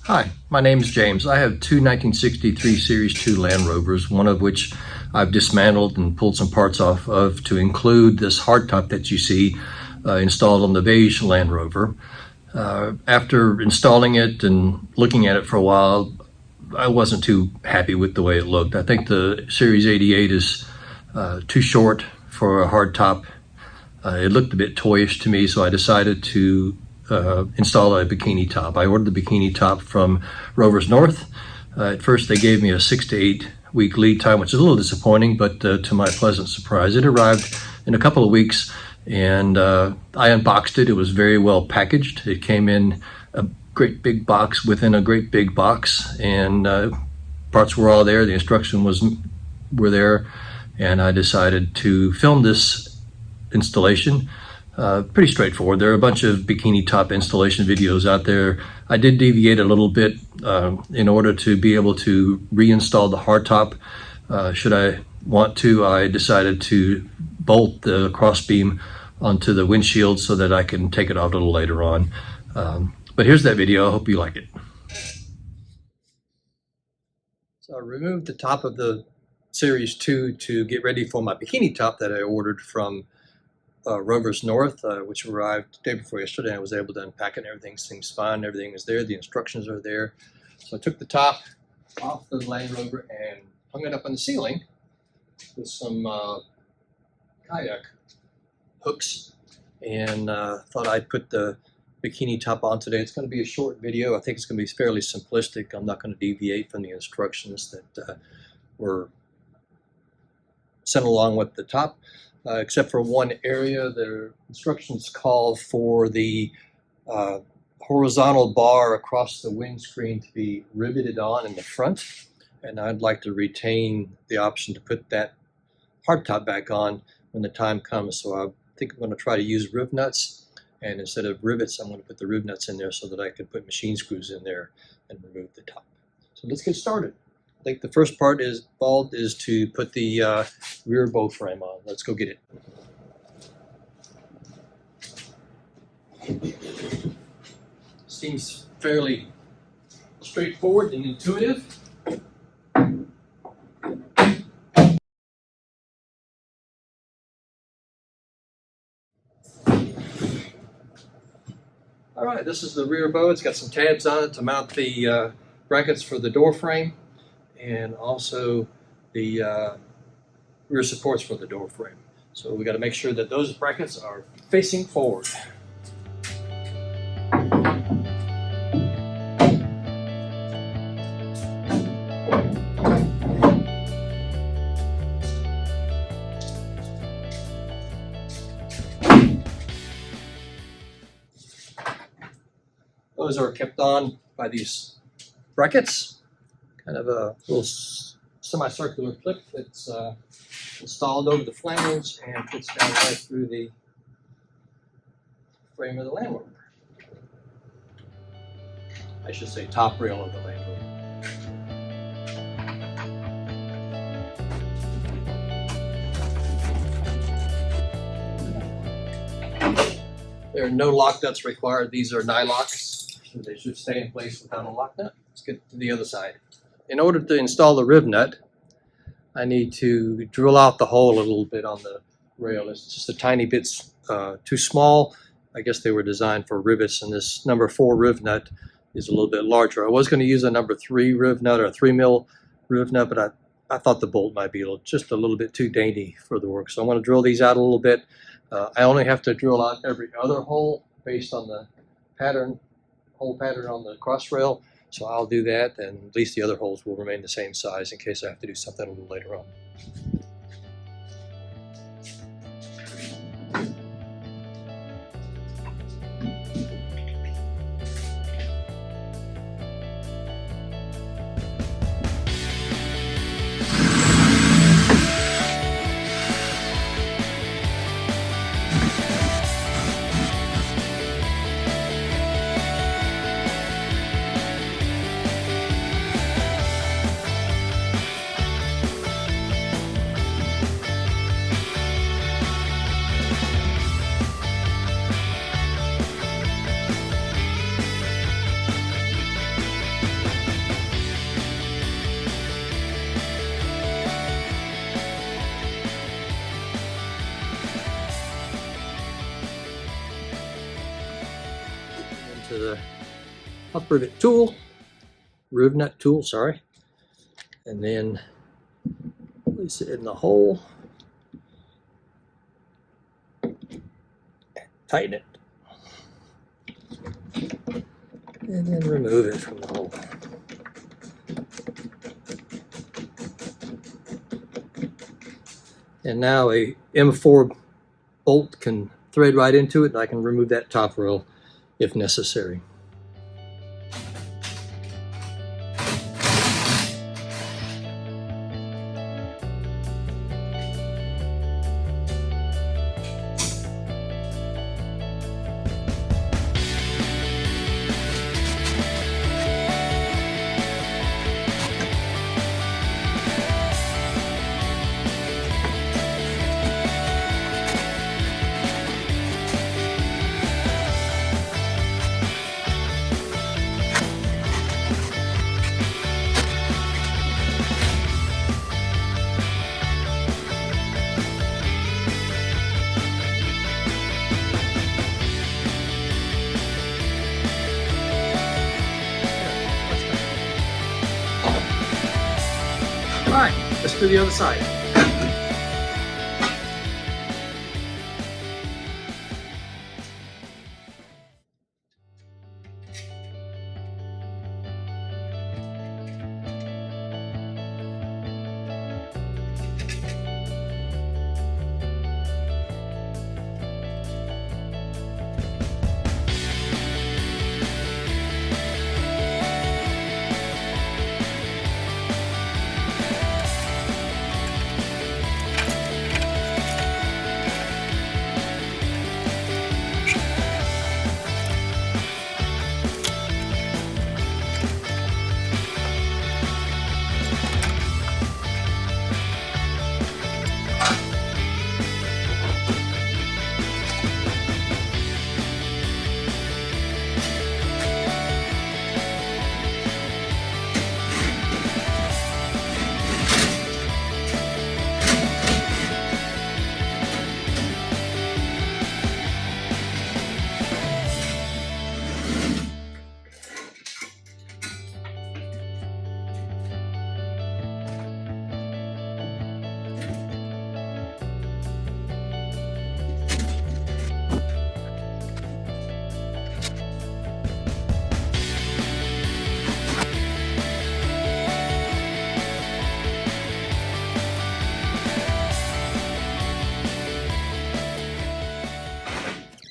Hi, my name is James. I have two 1963 Series II Land Rovers, one of which I've dismantled and pulled some parts off of to include this hardtop that you see installed on the beige Land Rover. After installing it and looking at it for a while, I wasn't too happy with the way it looked. I think the Series 88 is too short for a hardtop. It looked a bit toyish to me, so I decided to install a Bikini Top. I ordered the Bikini Top from Rovers North. At first they gave me a 6 to 8 week lead time, which is a little disappointing, but to my pleasant surprise, it arrived in a couple of weeks, and I unboxed it. It was very well packaged. It came in a great big box within a great big box, and parts were all there. The instructions were there, and I decided to film this installation. Pretty straightforward. There are a bunch of Bikini Top installation videos out there. I did deviate a little bit in order to be able to reinstall the hardtop. Should I want to, I decided to bolt the crossbeam onto the windshield so that I can take it off a little later on. But here's that video. I hope you like it. So I removed the top of the Series 2 to get ready for my Bikini Top that I ordered from Rovers North, which arrived the day before yesterday. I was able to unpack it and everything seems fine. Everything is there. The instructions are there. So I took the top off the Land Rover and hung it up on the ceiling with some kayak hooks, and thought I'd put the Bikini Top on today. It's going to be a short video. I think it's going to be fairly simplistic. I'm not going to deviate from the instructions that were sent along with the top. Except for one area, the instructions call for the horizontal bar across the windscreen to be riveted on in the front, and I'd like to retain the option to put that hardtop back on when the time comes. So I think I'm going to try to use riv nuts, and instead of rivets, I'm going to put the riv nuts in there so that I can put machine screws in there and remove the top. So let's get started. I think the first part involved is to put the rear bow frame on. Let's go get it. Seems fairly straightforward and intuitive. All right, this is the rear bow. It's got some tabs on it to mount the brackets for the door frame, and also the rear supports for the door frame. So we got to make sure that those brackets are facing forward. Those are kept on by these brackets. Kind of a little semicircular clip that's installed over the flange and fits down right through the frame of the Land Rover. I should say top rail of the Land Rover. There are no lock nuts required. These are nylocks, so they should stay in place without a lock nut. Let's get to the other side. In order to install the riv nut, I need to drill out the hole a little bit on the rail. It's just a tiny bit too small. I guess they were designed for rivets, and this number 4 riv nut is a little bit larger. I was going to use a number 3 riv nut or a 3 mil riv nut, but I thought the bolt might be just a little bit too dainty for the work. So I'm going to drill these out a little bit. I only have to drill out every other hole based on the hole pattern on the cross rail. So I'll do that, and at least the other holes will remain the same size in case I have to do something a little later on. rivet tool, groove nut tool, sorry, and then place it in the hole, tighten it, and then remove it from the hole. And now a M4 bolt can thread right into it, and I can remove that top rail if necessary. All right, let's do the other side.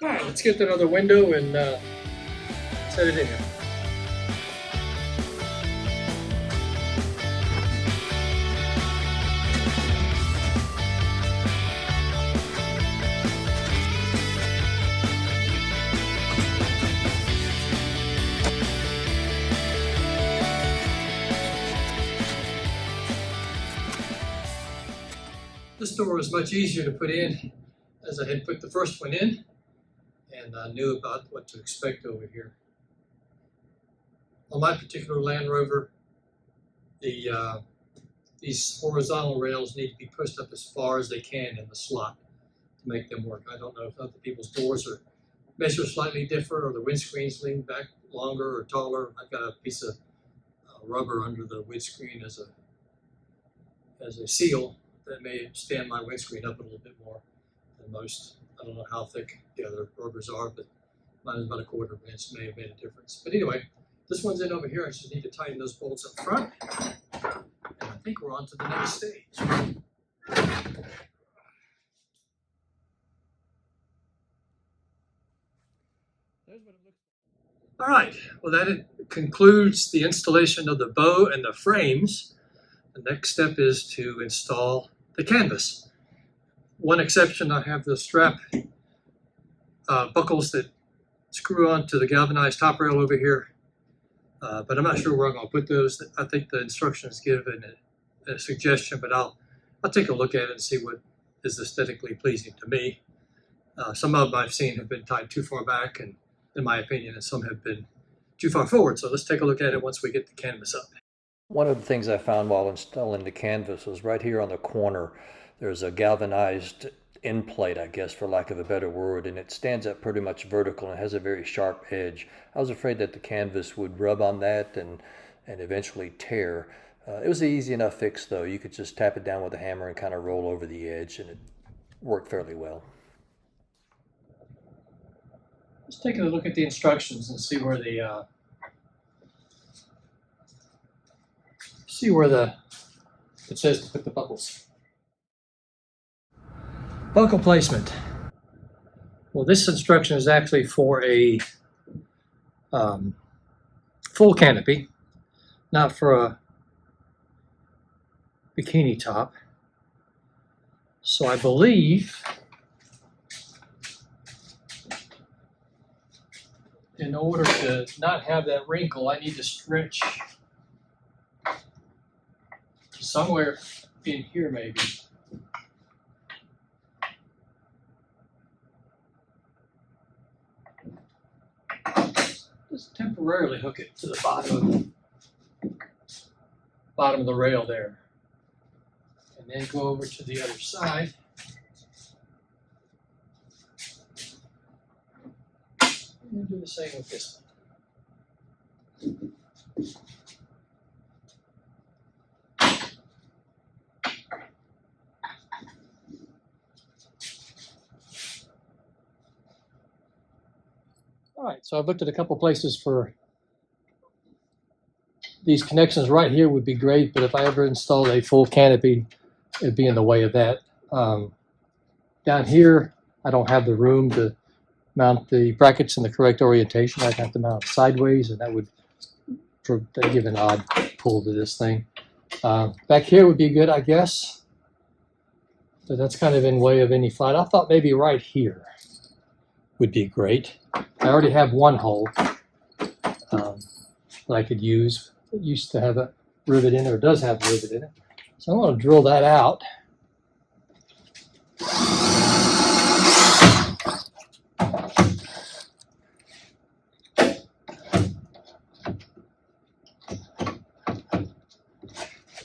All right, let's get another window and set it in here. This door was much easier to put in as I had put the first one in, and I knew about what to expect over here. On my particular Land Rover, these horizontal rails need to be pushed up as far as they can in the slot to make them work. I don't know if other people's doors are measured slightly different, or the windscreens lean back longer or taller. I've got a piece of rubber under the windscreen as a seal that may stand my windscreen up a little bit more than most. I don't know how thick the other rubbers are, but mine is about a 1/4 inch, may have made a difference. But anyway, this one's in over here. I just need to tighten those bolts up front. And I think we're on to the next stage. All right, well that concludes the installation of the bow and the frames. The next step is to install the canvas. One exception, I have the strap buckles that screw onto the galvanized top rail over here, but I'm not sure where I'm going to put those. I think the instructions give a suggestion, but I'll take a look at it and see what is aesthetically pleasing to me. Some of them I've seen have been tied too far back, and in my opinion, and some have been too far forward. So let's take a look at it once we get the canvas up. One of the things I found while installing the canvas was right here on the corner. There's a galvanized end plate, I guess, for lack of a better word, and it stands up pretty much vertical and has a very sharp edge. I was afraid that the canvas would rub on that and eventually tear. It was an easy enough fix, though. You could just tap it down with a hammer and kind of roll over the edge, and it worked fairly well. Let's take a look at the instructions and see where it says to put the bubbles. Buckle placement. Well, this instruction is actually for a full canopy, not for a bikini top. So I believe in order to not have that wrinkle, I need to stretch somewhere in here maybe. Just temporarily hook it to the bottom of the rail there. And then go over to the other side. And do the same with this one. All right, so I've looked at a couple places for these connections. Right here would be great, but if I ever installed a full canopy, it'd be in the way of that. Down here, I don't have the room to mount the brackets in the correct orientation. I'd have to mount sideways, and that would give an odd pull to this thing. Back here would be good, I guess, but that's kind of in way of any flight. I thought maybe right here would be great. I already have one hole that I could use. It used to have a rivet in it, or does have a rivet in it. So I'm going to drill that out.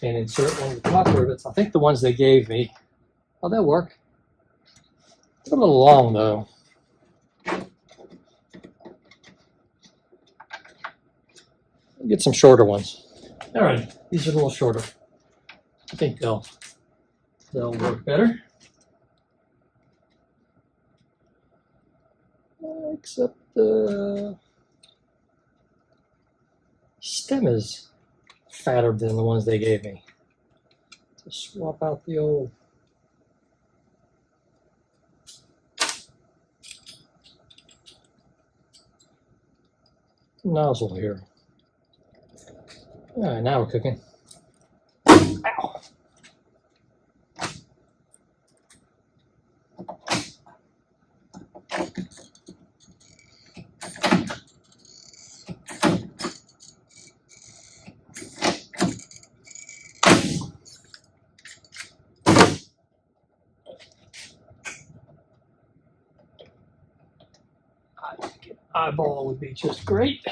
And insert one of the top rivets. I think the ones they gave me, oh, they'll work. They're a little long though. Get some shorter ones. All right, these are a little shorter. I think they'll work better. Except the stem is fatter than the ones they gave me. To swap out the old nozzle here. All right, now we're cooking. Ow. I think an eyeball would be just great.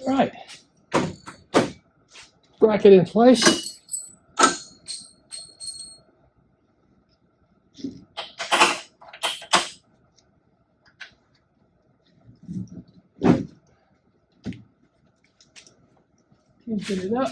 All right, bracket in place. Get it up.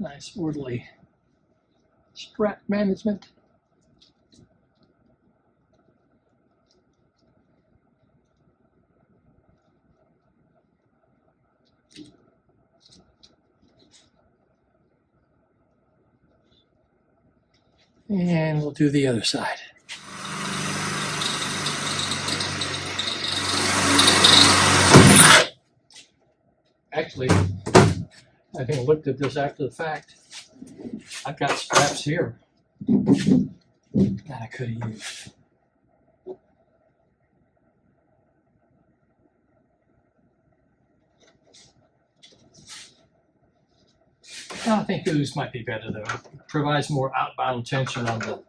Nice orderly strap management. And we'll do the other side. Actually, having looked at this after the fact, I've got straps here that I could have used. I think those might be better though. It provides more outbound tension on the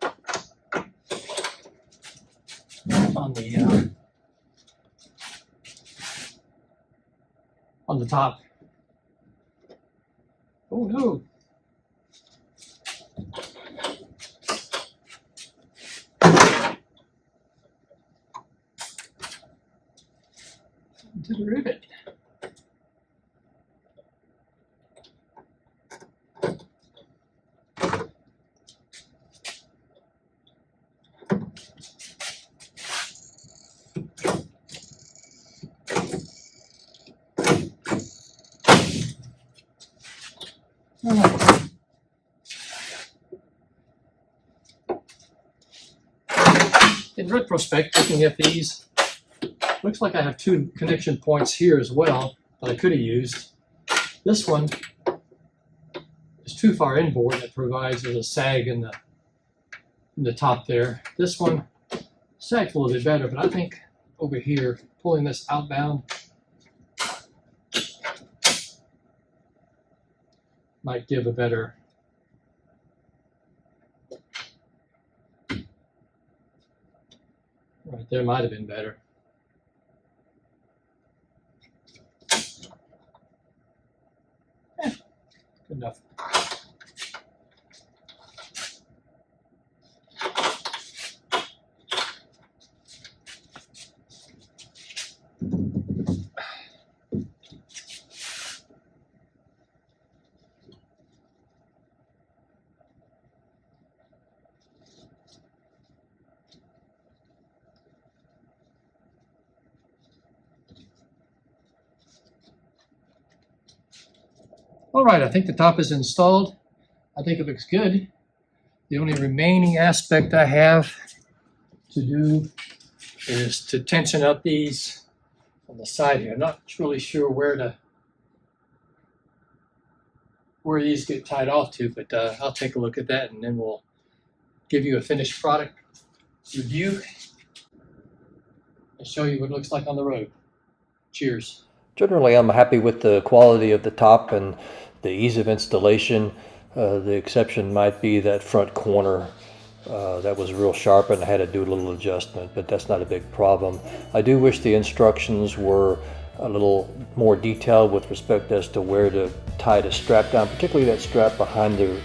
top. Oh no! To the rivet. All right. In retrospect, looking at these, looks like I have two connection points here as well that I could have used. This one is too far inboard. That provides a sag in the top there. This one sags a little bit better, but I think over here, pulling this outbound might give a better right there. Might have been better. Good enough. All right, I think the top is installed. I think it looks good. The only remaining aspect I have to do is to tension up these on the side here. I'm not really sure where these get tied off to, but I'll take a look at that and then we'll give you a finished product review and show you what it looks like on the road. Cheers. Generally, I'm happy with the quality of the top and the ease of installation. The exception might be that front corner that was real sharp and I had to do a little adjustment, but that's not a big problem. I do wish the instructions were a little more detailed with respect as to where to tie the strap down, particularly that strap behind the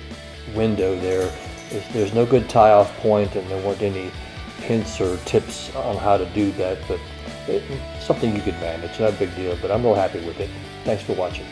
window there. There's no good tie-off point and there weren't any hints or tips on how to do that, but it's something you could manage, not a big deal, but I'm real happy with it. Thanks for watching.